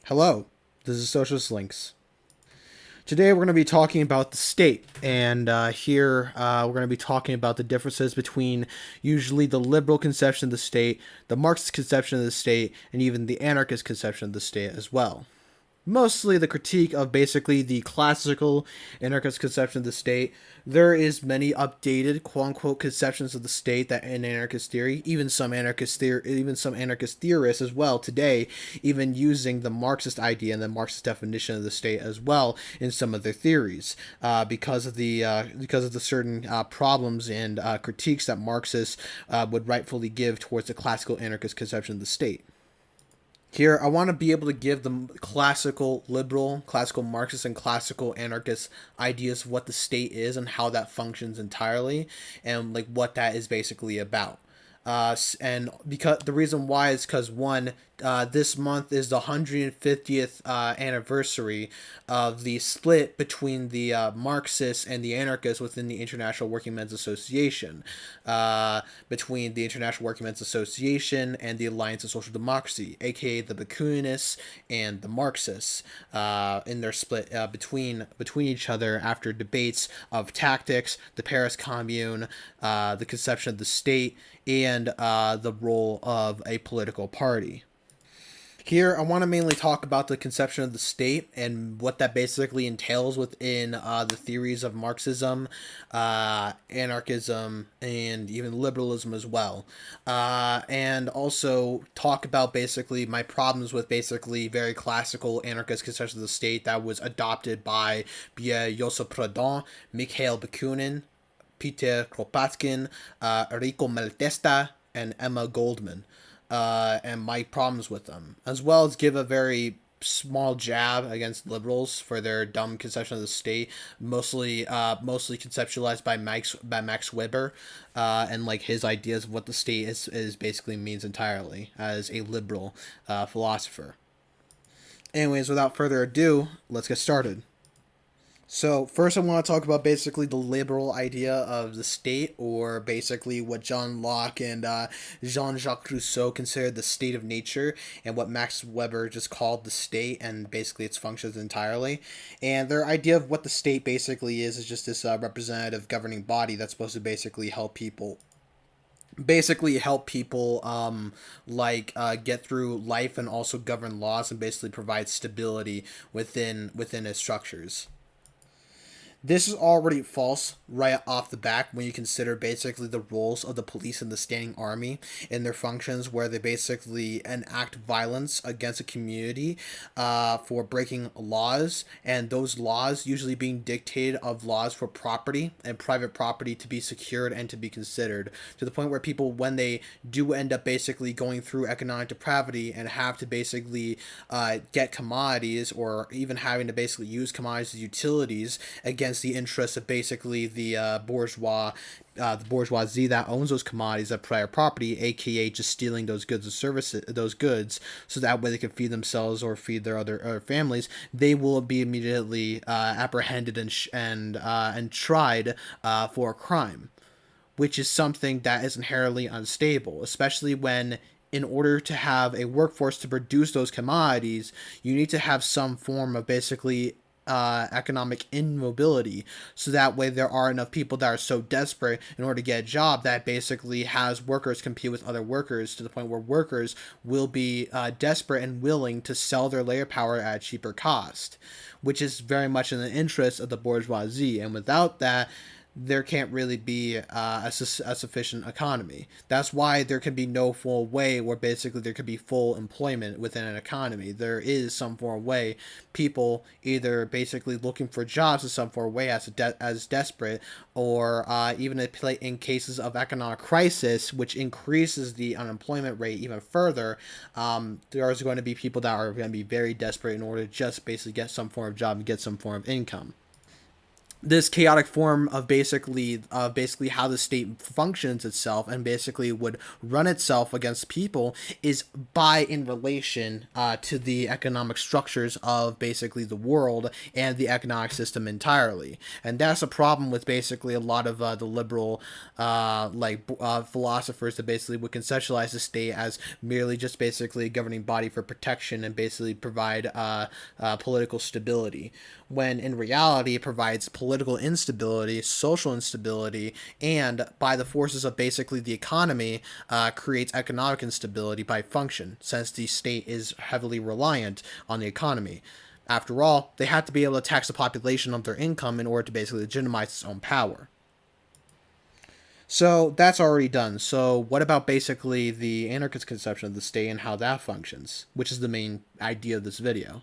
Hello, this is Socialist Links. Today we're going to be talking about the state, and we're going to be talking about the differences between usually the liberal conception of the state, the Marxist conception of the state, and even the anarchist conception of the state as well. Mostly the critique of basically the classical anarchist conception of the state. There is many updated quote unquote conceptions of the state that in anarchist theory, even some anarchist theorists as well today, even using the Marxist idea and the Marxist definition of the state as well in some of their theories, because of the certain problems and critiques that Marxists would rightfully give towards the classical anarchist conception of the state. Here, I want to be able to give the classical liberal, classical Marxist, and classical anarchist ideas of what the state is and how that functions entirely, and like what that is basically about. And because the reason why is because one, this month is the 150th anniversary of the split between the Marxists and the anarchists within the International Working Men's Association, between the International Working Men's Association and the Alliance of Social Democracy, aka the Bakuinists and the Marxists, in their split between each other after debates of tactics, the Paris Commune, the conception of the state, and the role of a political party. Here, I want to mainly talk about the conception of the state and what that basically entails within the theories of Marxism, anarchism, and even liberalism as well. And also talk about basically my problems with basically very classical anarchist conception of the state that was adopted by Joseph Proudhon, Mikhail Bakunin, Peter Kropotkin, Rico Malatesta, and Emma Goldman, and my problems with them, as well as give a very small jab against liberals for their dumb conception of the state, mostly conceptualized by Max Weber, and like his ideas of what the state is basically means entirely as a liberal philosopher. Anyways, without further ado, let's get started. So first, I want to talk about basically the liberal idea of the state, or basically what John Locke and Jean-Jacques Rousseau considered the state of nature, and what Max Weber just called the state, and basically its functions entirely. And their idea of what the state basically is just this representative governing body that's supposed to basically help people get through life and also govern laws and basically provide stability within its structures. This is already false right off the back when you consider basically the roles of the police and the standing army in their functions, where they basically enact violence against a community for breaking laws, and those laws usually being dictated of laws for property and private property to be secured and to be considered, to the point where people, when they do end up basically going through economic depravity and have to basically get commodities, or even having to basically use commodities as utilities against the interests of basically the bourgeoisie that owns those commodities of prior property, aka just stealing those goods and services, those goods, so that way they can feed themselves or feed their other families. They will be immediately apprehended and tried for a crime, which is something that is inherently unstable, especially when, in order to have a workforce to produce those commodities, you need to have some form of basically economic immobility, so that way there are enough people that are so desperate in order to get a job that basically has workers compete with other workers, to the point where workers will be desperate and willing to sell their labor power at a cheaper cost, which is very much in the interest of the bourgeoisie. And without that, there can't really be a sufficient economy. That's why there can be no full way where basically there could be full employment within an economy. There is some form of way people either basically looking for jobs in some form of way as desperate, or even in cases of economic crisis, which increases the unemployment rate even further. There is going to be people that are going to be very desperate in order to just basically get some form of job and get some form of income. this chaotic form of basically how the state functions itself and basically would run itself against people is by in relation to the economic structures of basically the world and the economic system entirely. And that's a problem with basically a lot of the liberal philosophers that basically would conceptualize the state as merely just basically a governing body for protection and basically provide political stability, when in reality it provides political instability, social instability, and by the forces of basically the economy, creates economic instability by function, since the state is heavily reliant on the economy. After all, they have to be able to tax the population of their income in order to basically legitimize its own power. So that's already done. So what about basically the anarchist conception of the state and how that functions, which is the main idea of this video?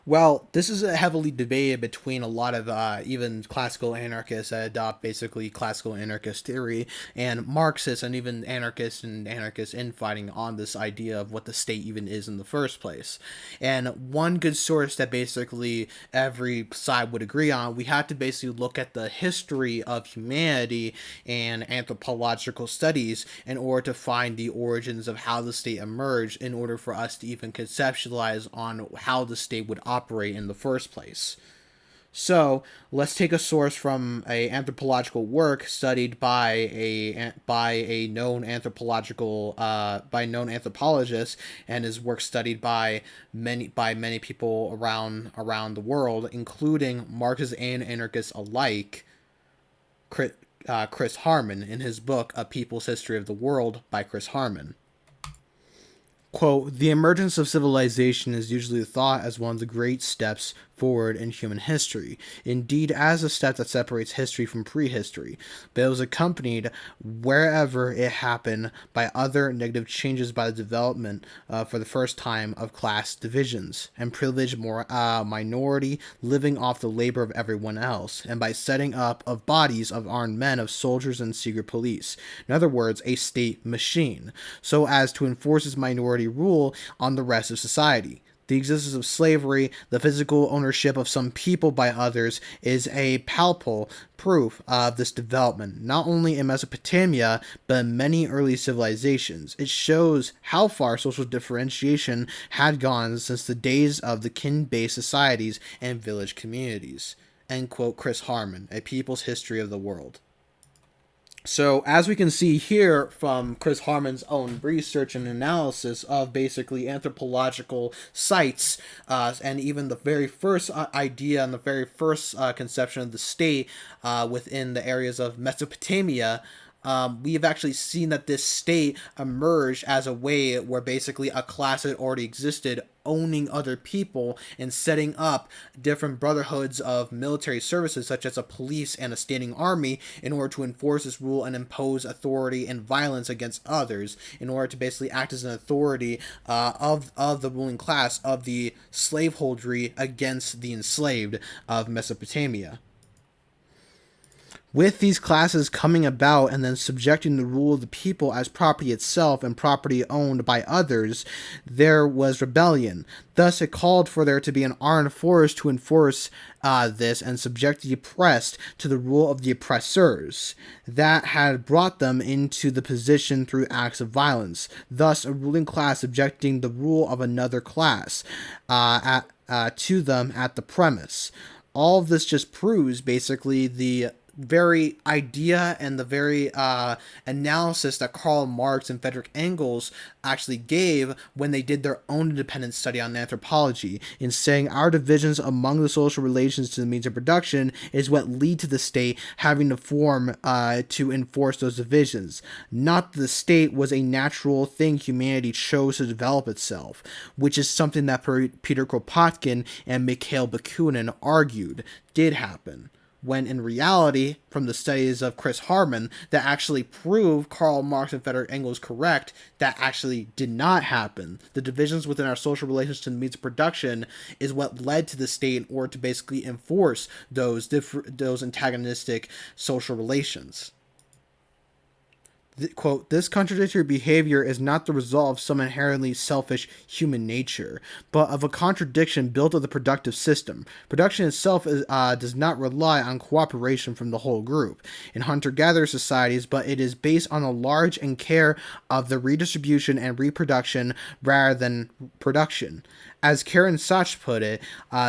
Well, this is heavily debated between a lot of even classical anarchists that adopt basically classical anarchist theory and Marxists and even anarchist infighting on this idea of what the state even is in the first place. And one good source that basically every side would agree on, we have to basically look at the history of humanity and anthropological studies in order to find the origins of how the state emerged in order for us to even conceptualize on how the state would operate in the first place. So let's take a source from a anthropological work studied by a known anthropologist, and his work studied by many people around the world, including Marxists and anarchists alike. Chris Harman, in his book A People's History of the World by Chris Harman. Quote, the emergence of civilization is usually thought as one of the great steps forward in human history, indeed as a step that separates history from prehistory, but it was accompanied, wherever it happened, by other negative changes by the development, for the first time, of class divisions, and privileged minority living off the labor of everyone else, and by setting up of bodies of armed men, of soldiers and secret police, in other words, a state machine, so as to enforce its minority rule on the rest of society. The existence of slavery, the physical ownership of some people by others, is a palpable proof of this development, not only in Mesopotamia, but in many early civilizations. It shows how far social differentiation had gone since the days of the kin-based societies and village communities. End quote, Chris Harman, A People's History of the World. So, as we can see here from Chris Harman's own research and analysis of basically anthropological sites, and even the very first idea and the very first conception of the state within the areas of Mesopotamia, we have actually seen that this state emerged as a way where basically a class that already existed owning other people and setting up different brotherhoods of military services such as a police and a standing army in order to enforce this rule and impose authority and violence against others in order to basically act as an authority of the ruling class of the slaveholdry against the enslaved of Mesopotamia. With these classes coming about and then subjecting the rule of the people as property itself and property owned by others, there was rebellion. Thus, it called for there to be an armed force to enforce this and subject the oppressed to the rule of the oppressors that had brought them into the position through acts of violence. Thus, a ruling class subjecting the rule of another class to them at the premise. All of this just proves basically the very idea and the very analysis that Karl Marx and Friedrich Engels actually gave when they did their own independent study on anthropology, in saying our divisions among the social relations to the means of production is what lead to the state having to form to enforce those divisions. Not that the state was a natural thing humanity chose to develop itself, which is something that Peter Kropotkin and Mikhail Bakunin argued did happen, when in reality, from the studies of Chris Harman that actually prove Karl Marx and Friedrich Engels correct, that actually did not happen. The divisions within our social relations to the means of production is what led to the state in order to basically enforce those antagonistic social relations. Quote, this contradictory behavior is not the result of some inherently selfish human nature, but of a contradiction built of the productive system. Production itself does not rely on cooperation from the whole group in hunter-gatherer societies, but it is based on a large and care of the redistribution and reproduction rather than production. As Karen Sach put it,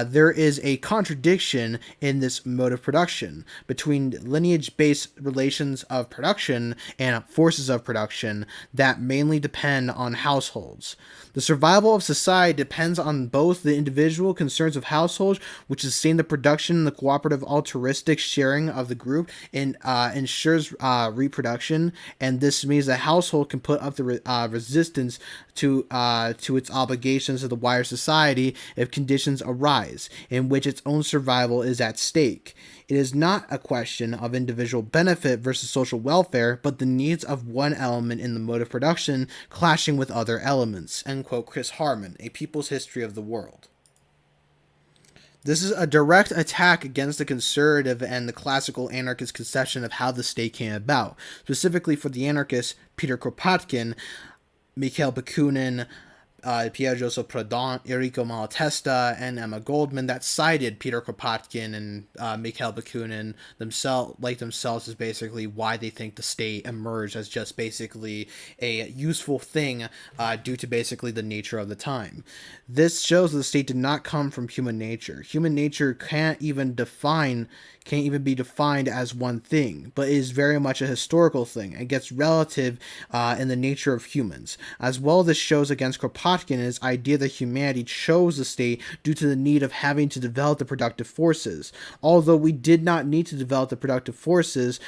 there is a contradiction in this mode of production between lineage-based relations of production and forces of production that mainly depend on households. The survival of society depends on both the individual concerns of households, which sustain the production and the cooperative altruistic sharing of the group, and ensures reproduction. And this means the household can put up the resistance to its obligations to the wider society if conditions arise in which its own survival is at stake. It is not a question of individual benefit versus social welfare, but the needs of one element in the mode of production clashing with other elements. End quote. Chris Harman, A People's History of the World. This is a direct attack against the conservative and the classical anarchist conception of how the state came about. Specifically for the anarchists Peter Kropotkin, Mikhail Bakunin, Pierre-Joseph Proudhon, Enrico Malatesta, and Emma Goldman that cited Peter Kropotkin and Mikhail Bakunin themselves as basically why they think the state emerged as just basically a useful thing due to basically the nature of the time. This shows that the state did not come from human nature. Human nature can't even be defined as one thing, but is very much a historical thing. It gets relative in the nature of humans. As well, this shows against Kropotkin and his idea that humanity chose the state due to the need of having to develop the productive forces. Although we did not need to develop the productive forces,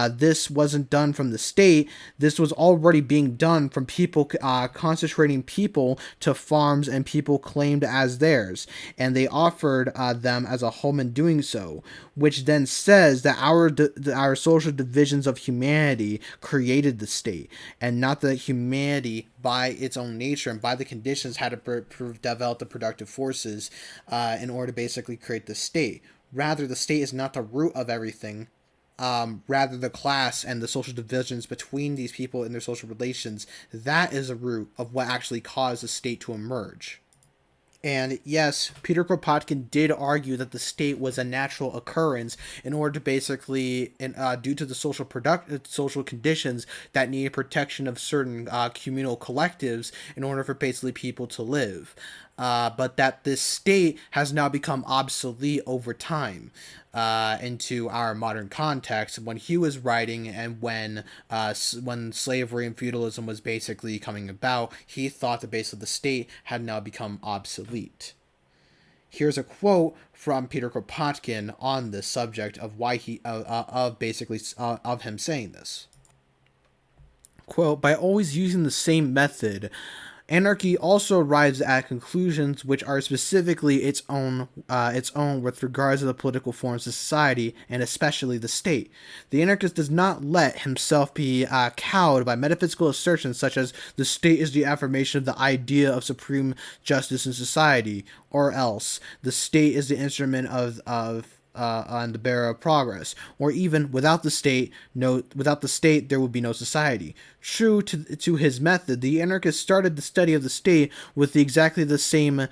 this wasn't done from the state. This was already being done from people concentrating people to farms and people claimed as theirs, and they offered them as a home in doing so, which then says that our social divisions of humanity created the state, and not that humanity by its own nature and by the conditions had to develop the productive forces in order to basically create the state. Rather, the state is not the root of everything. Rather, the class and the social divisions between these people and their social relations, that is the root of what actually caused the state to emerge. And yes, Peter Kropotkin did argue that the state was a natural occurrence in order to basically, due to the social conditions that needed protection of certain communal collectives in order for basically people to live. But that this state has now become obsolete over time into our modern context when he was writing, and when slavery and feudalism was basically coming about, he thought that basically the state had now become obsolete. Here's a quote from Peter Kropotkin on this subject of why of him saying this. Quote, by always using the same method, anarchy also arrives at conclusions which are specifically its own with regards to the political forms of society, and especially the state. The anarchist does not let himself be cowed by metaphysical assertions such as the state is the affirmation of the idea of supreme justice in society, or else the state is the instrument of on the bearer of progress, or even without the state there would be no society. True to his method, the anarchist started the study of the state with exactly the same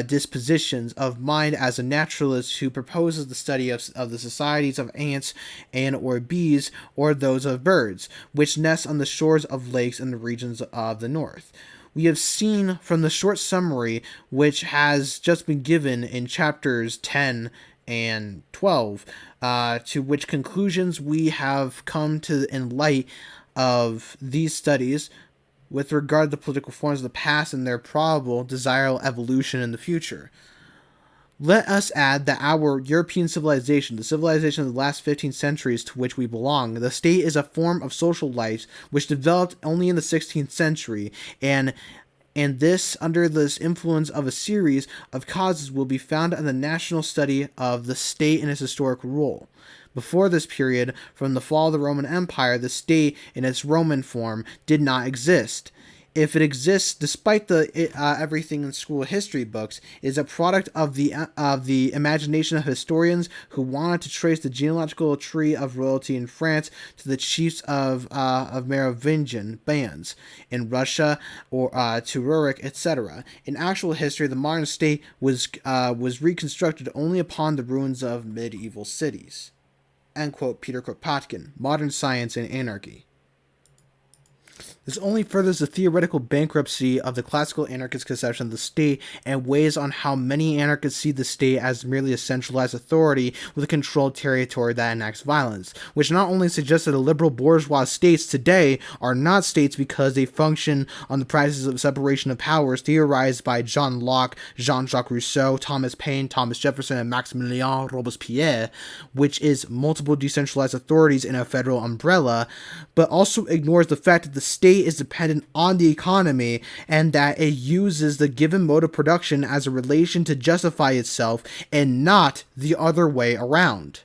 dispositions of mind as a naturalist who proposes the study of the societies of ants and or bees, or those of birds, which nest on the shores of lakes in the regions of the north. We have seen from the short summary which has just been given in chapters 10 and 12, to which conclusions we have come to in light of these studies with regard to the political forms of the past and their probable desirable evolution in the future. Let us add that our European civilization, the civilization of the last 15 centuries to which we belong, the state is a form of social life which developed only in the 16th century, and this, under this influence of a series of causes, will be found in the national study of the state and its historical role. Before this period, from the fall of the Roman Empire, the state in its Roman form did not exist. if it exists despite the everything in school history books, is a product of the imagination of historians who wanted to trace the genealogical tree of royalty in France to the chiefs of Merovingian bands in Russia, or to Rurik, etc. In actual history, the modern state was reconstructed only upon the ruins of medieval cities. End quote. Peter Kropotkin, Modern Science and Anarchy. This only furthers the theoretical bankruptcy of the classical anarchist conception of the state and weighs on how many anarchists see the state as merely a centralized authority with a controlled territory that enacts violence, which not only suggests that the liberal bourgeois states today are not states because they function on the practices of separation of powers theorized by John Locke, Jean-Jacques Rousseau, Thomas Paine, Thomas Jefferson, and Maximilien Robespierre, which is multiple decentralized authorities in a federal umbrella, but also ignores the fact that the state is dependent on the economy and that it uses the given mode of production as a relation to justify itself and not the other way around.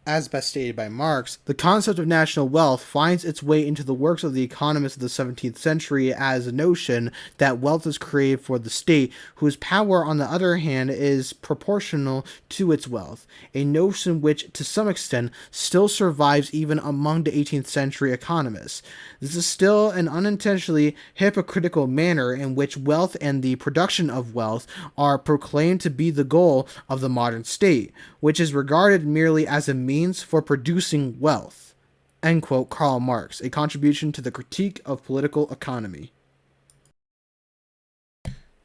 As best stated by Marx, the concept of national wealth finds its way into the works of the economists of the 17th century as a notion that wealth is created for the state, whose power, on the other hand, is proportional to its wealth, a notion which, to some extent, still survives even among the 18th century economists. This is still an unintentionally hypocritical manner in which wealth and the production of wealth are proclaimed to be the goal of the modern state, which is regarded merely as a means for producing wealth. End quote. Karl Marx, A Contribution to the Critique of Political Economy.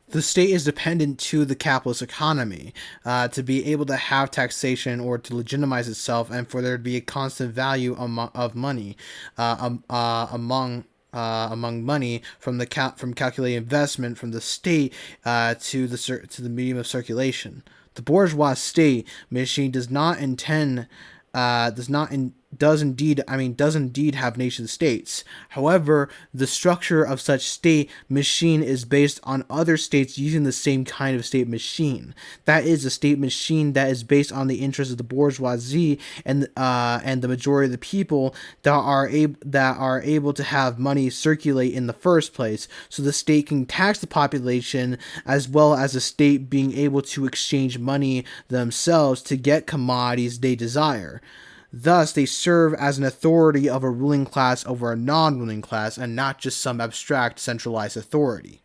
The state is dependent to the capitalist economy to be able to have taxation or to legitimize itself, and for there to be a constant value of money among money from calculated investment from the state to the medium of circulation. The bourgeois state machine does indeed have nation states. However, the structure of such state machine is based on other states using the same kind of state machine. That is a state machine that is based on the interests of the bourgeoisie and the majority of the people that are able to have money circulate in the first place, so the state can tax the population, as well as the state being able to exchange money themselves to get commodities they desire. Thus, they serve as an authority of a ruling class over a non-ruling class, and not just some abstract centralized authority.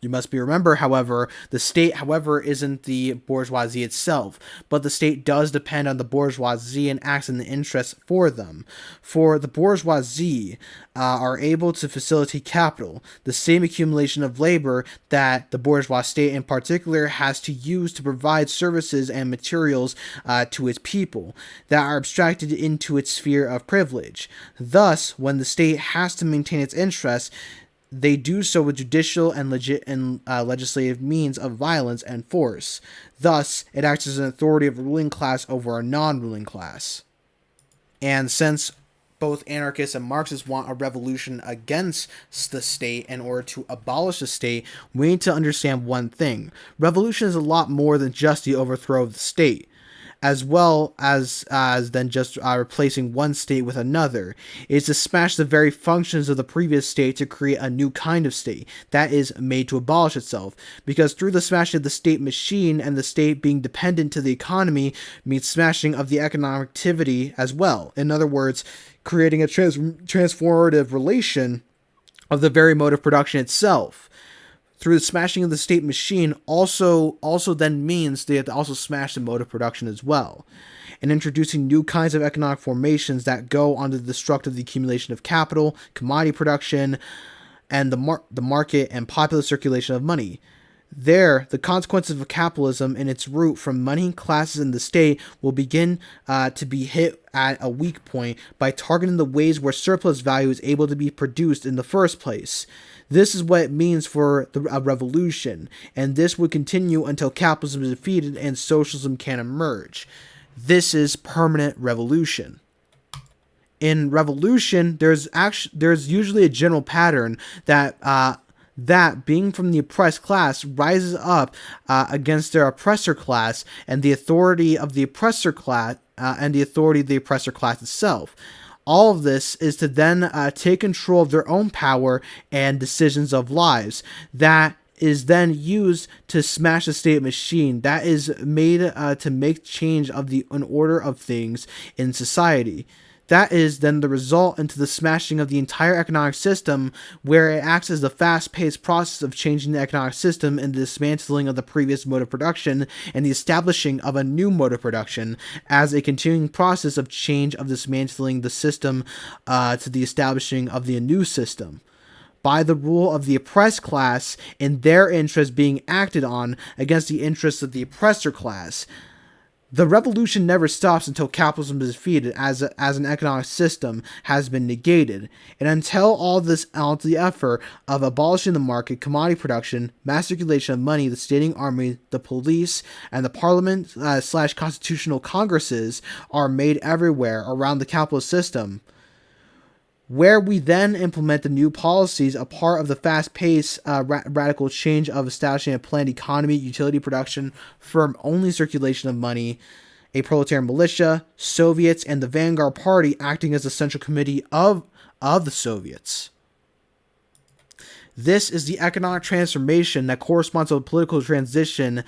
You must remember, however, the state, isn't the bourgeoisie itself, but the state does depend on the bourgeoisie and acts in the interest for them. For the bourgeoisie are able to facilitate capital, the same accumulation of labor that the bourgeois state in particular has to use to provide services and materials to its people that are abstracted into its sphere of privilege. Thus, when the state has to maintain its interests, they do so with judicial and legislative means of violence and force. Thus, it acts as an authority of a ruling class over a non-ruling class. And since both anarchists and Marxists want a revolution against the state in order to abolish the state, we need to understand one thing. Revolution is a lot more than just the overthrow of the state, as well as than just replacing one state with another. It is to smash the very functions of the previous state to create a new kind of state that is made to abolish itself. Because through the smashing of the state machine and the state being dependent to the economy means smashing of the economic activity as well. In other words, creating a transformative relation of the very mode of production itself. Through the smashing of the state machine also then means they have to also smash the mode of production as well, and introducing new kinds of economic formations that go on to destruct the accumulation of capital, commodity production, and the market and popular circulation of money. There, the consequences of capitalism and its root from money, classes, and the state will begin to be hit at a weak point by targeting the ways where surplus value is able to be produced in the first place. This is what it means for a revolution, and this would continue until capitalism is defeated and socialism can emerge. This is permanent revolution. In revolution, there's usually a general pattern that being from the oppressed class rises up against their oppressor class and the authority of the oppressor class itself. All of this is to then take control of their own power and decisions of lives. That is then used to smash the state machine that is made to make change of the an order of things in society. That is then the result into the smashing of the entire economic system, where it acts as the fast-paced process of changing the economic system and the dismantling of the previous mode of production and the establishing of a new mode of production as a continuing process of change of dismantling the system to the establishing of the new system by the rule of the oppressed class and their interests being acted on against the interests of the oppressor class. The revolution never stops until capitalism is defeated as an economic system has been negated, and until all the effort of abolishing the market, commodity production, mass circulation of money, the standing army, the police, and the parliament / constitutional congresses are made everywhere around the capitalist system, where we then implement the new policies, a part of the fast-paced radical change of establishing a planned economy, utility production, firm-only circulation of money, a proletarian militia, Soviets, and the Vanguard Party acting as the central committee of the Soviets. This is the economic transformation that corresponds to a political transition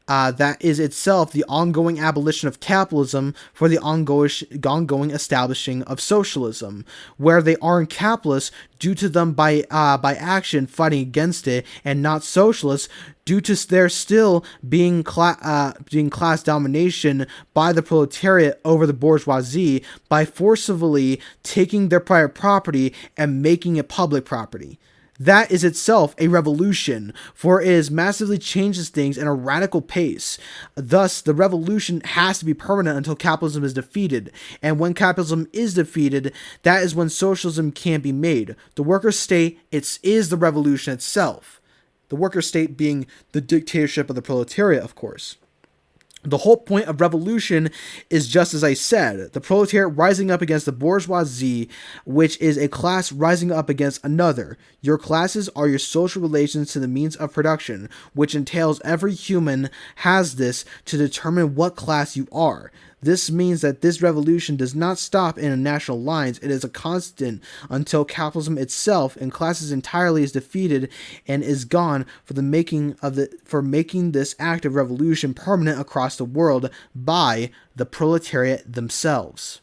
that is itself the ongoing abolition of capitalism for the ongoing establishing of socialism, where they aren't capitalists due to them by action fighting against it, and not socialists due to their still being class domination by the proletariat over the bourgeoisie by forcibly taking their private property and making it public property. That is itself a revolution, for it is massively changes things in a radical pace. Thus, the revolution has to be permanent until capitalism is defeated. And when capitalism is defeated, that is when socialism can be made. The worker state is the revolution itself. The worker state being the dictatorship of the proletariat, of course. The whole point of revolution is just as I said, the proletariat rising up against the bourgeoisie, which is a class rising up against another. Your classes are your social relations to the means of production, which entails every human has this to determine what class you are. This means that this revolution does not stop in national lines. It is a constant until capitalism itself and classes entirely is defeated and is gone for making this act of revolution permanent across the world by the proletariat themselves.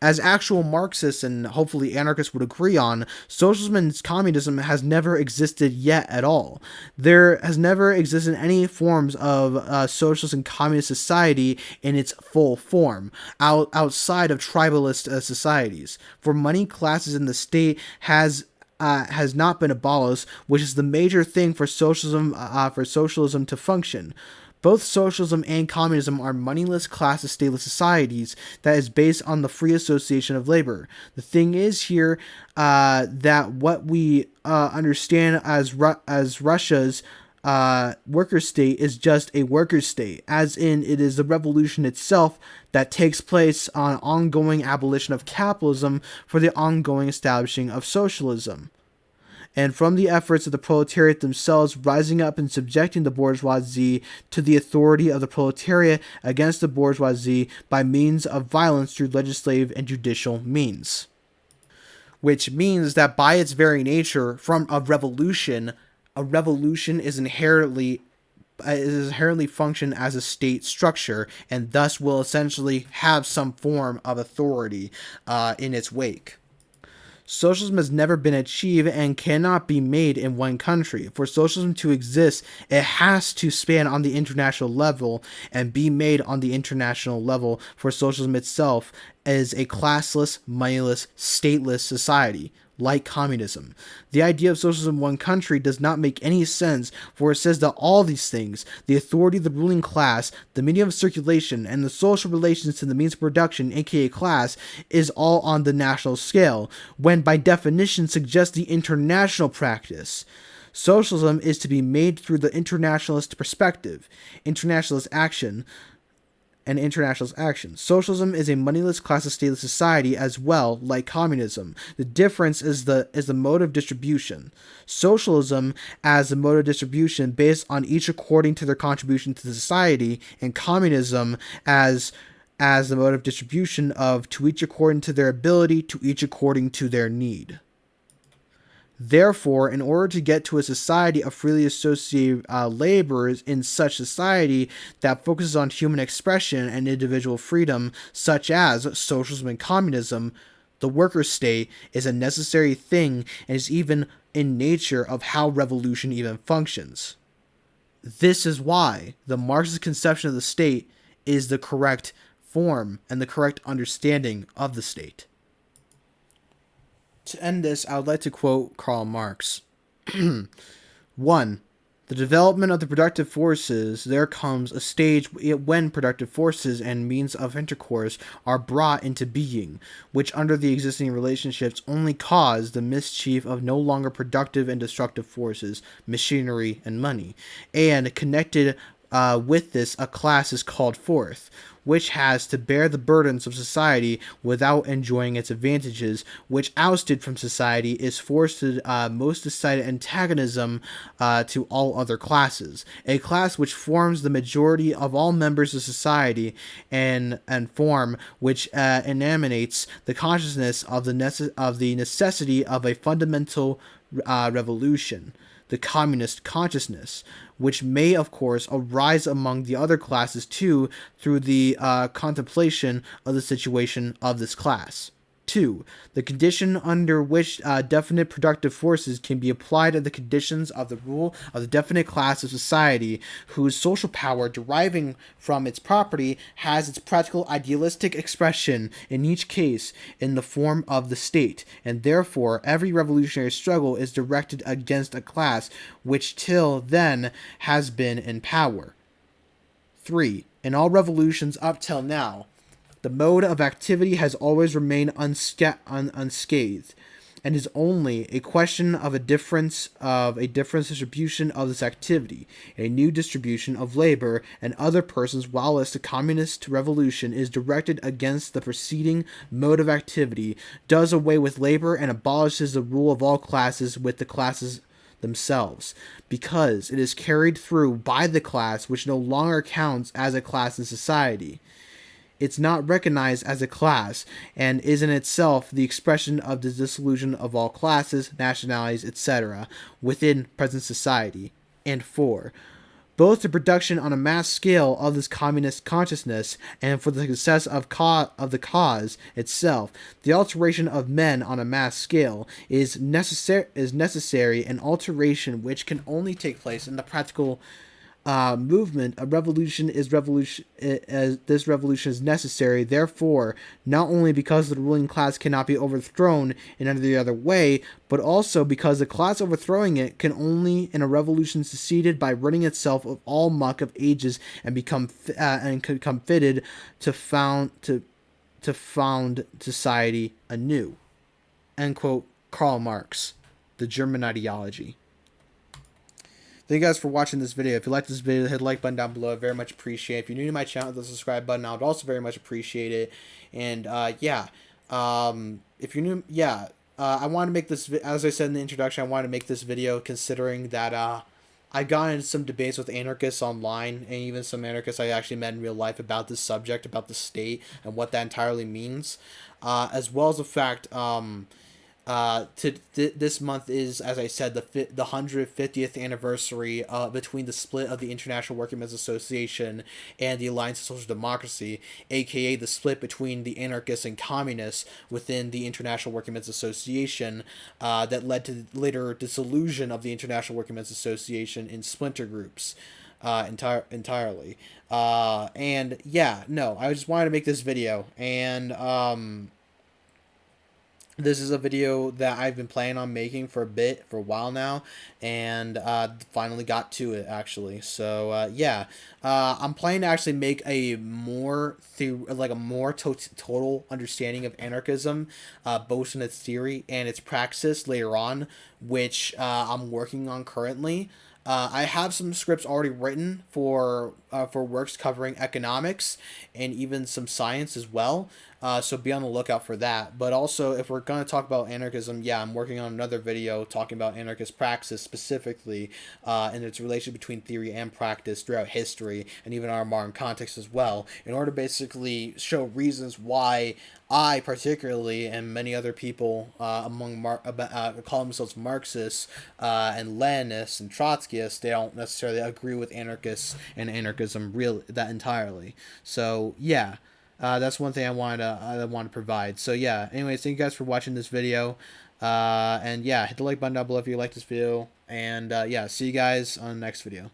As actual Marxists and hopefully anarchists would agree on, socialism and communism has never existed yet at all. There has never existed any forms of socialist and communist society in its full form, outside of tribalist societies. For many classes in the state has not been abolished, which is the major thing for socialism to function. Both socialism and communism are moneyless, classless, stateless societies that is based on the free association of labor. The thing is here that what we understand as Russia's worker state is just a worker state, as in it is the revolution itself that takes place on ongoing abolition of capitalism for the ongoing establishing of socialism. And from the efforts of the proletariat themselves rising up and subjecting the bourgeoisie to the authority of the proletariat against the bourgeoisie by means of violence through legislative and judicial means. Which means that by its very nature, a revolution is inherently function as a state structure, and thus will essentially have some form of authority in its wake. Socialism has never been achieved and cannot be made in one country. For socialism to exist, it has to span on the international level and be made on the international level, for socialism itself is a classless, moneyless, stateless society, like communism. The idea of socialism in one country does not make any sense, for it says that all these things, the authority of the ruling class, the medium of circulation, and the social relations to the means of production, aka class, is all on the national scale, when by definition suggests the international practice. Socialism is to be made through the internationalist perspective, internationalist action. Socialism is a moneyless, classless, stateless society as well, like communism. The difference is the mode of distribution. Socialism as the mode of distribution based on each according to their contribution to the society, and communism as as the mode of distribution of to each according to their ability, to each according to their need. Therefore, in order to get to a society of freely associated laborers in such society that focuses on human expression and individual freedom, such as socialism and communism, the worker state is a necessary thing and is even in nature of how revolution even functions. This is why the Marxist conception of the state is the correct form and the correct understanding of the state. To end this, I would like to quote Karl Marx. 1. The development of the productive forces, there comes a stage when productive forces and means of intercourse are brought into being, which under the existing relationships only cause the mischief of no longer productive and destructive forces, machinery, and money. And connected with this, a class is called forth, which has to bear the burdens of society without enjoying its advantages, which ousted from society is forced to most decided antagonism to all other classes, a class which forms the majority of all members of society and form which emanates the consciousness of the necessity of a fundamental revolution, the communist consciousness, which may, of course, arise among the other classes too through the contemplation of the situation of this class. 2. The condition under which definite productive forces can be applied are the conditions of the rule of the definite class of society, whose social power deriving from its property has its practical idealistic expression in each case in the form of the state, and therefore every revolutionary struggle is directed against a class which till then has been in power. 3. In all revolutions up till now, the mode of activity has always remained unscathed, and is only a question of a difference distribution of this activity, a new distribution of labor and other persons, whilst the communist revolution is directed against the preceding mode of activity, does away with labor and abolishes the rule of all classes with the classes themselves, because it is carried through by the class which no longer counts as a class in society. It's not recognized as a class, and is in itself the expression of the dissolution of all classes, nationalities, etc., within present society. And 4. Both the production on a mass scale of this communist consciousness, and for the success of the cause itself, the alteration of men on a mass scale is necessary, an alteration which can only take place in the practical movement. A revolution is revolution. This revolution is necessary. Therefore, not only because the ruling class cannot be overthrown in any other way, but also because the class overthrowing it can only in a revolution succeeded by ridding itself of all muck of ages and become fitted to found society anew. End quote. Karl Marx, The German Ideology. Thank you guys for watching this video. If you like this video, hit the like button down below. I very much appreciate it. If you're new to my channel, hit the subscribe button. I would also very much appreciate it. And if you're new, I want to make this, as I said in the introduction, I want to make this video considering that I got into some debates with anarchists online, and even some anarchists I actually met in real life about this subject, about the state, and what that entirely means, as well as the fact this month is, as I said, the 150th anniversary between the split of the International Workingmen's Association and the Alliance of Social Democracy, aka the split between the anarchists and communists within the International Workingmen's Association, that led to the later dissolution of the International Workingmen's Association in splinter groups. Entirely. I just wanted to make this video, and this is a video that I've been planning on making for a while now, and finally got to it, actually. So I'm planning to actually make a more total understanding of anarchism, both in its theory and its praxis later on, which I'm working on currently. I have some scripts already written for works covering economics and even some science as well. So be on the lookout for that. But also, if we're going to talk about anarchism, yeah, I'm working on another video talking about anarchist praxis specifically, and its relation between theory and practice throughout history and even our modern context as well, in order to basically show reasons why I particularly and many other people call themselves Marxists and Leninists and Trotskyists. They don't necessarily agree with anarchists and anarchism real that entirely. So yeah, that's one thing I want to provide. So yeah. Anyways, thank you guys for watching this video, and yeah, hit the like button down below if you like this video, and yeah, see you guys on the next video.